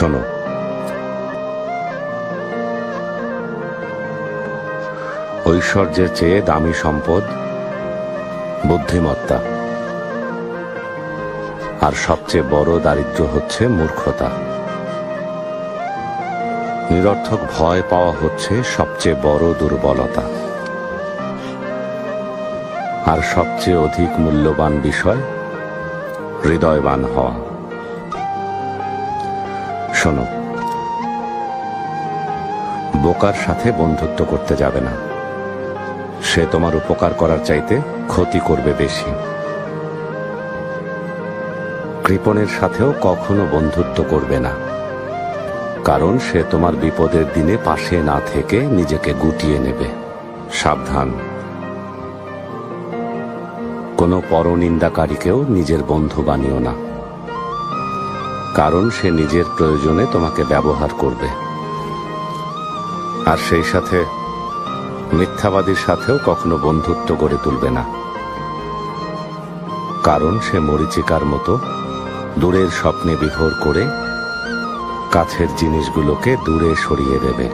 শোনো, ঐশ্বর্যের চেয়ে দামি সম্পদ বুদ্ধিমত্তা, আর সবচেয়ে বড় দারিদ্র্য হচ্ছে মূর্খতা। নিরর্থক ভয় পাওয়া হচ্ছে সবচেয়ে বড় দুর্বলতা, আর সবচেয়ে অধিক মূল্যবান বিষয় হৃদয়বান হওয়া। শোনো, বোকার সাথে বন্ধুত্ব করতে যাবে না, সে তোমার উপকার করার চাইতে ক্ষতি করবে বেশি। কৃপণের সাথেও কখনো বন্ধুত্ব করবে না, কারণ সে তোমার বিপদের দিনে পাশে না থেকে নিজেকে গুটিয়ে নেবে। সাবধান, কোনো পরনিন্দাকারীকেও নিজের বন্ধু বানিও না, কারণ সে নিজের প্রয়োজনে তোমাকে ব্যবহার করবে। আর সেই সাথে মিথ্যাবাদীর সাথেও কখনো বন্ধুত্ব গড়ে তুলবে না, কারণ সে মরীচিকার মতো দূরের স্বপ্নে বিভোর করে কাছের জিনিসগুলোকে দূরে সরিয়ে দেবে।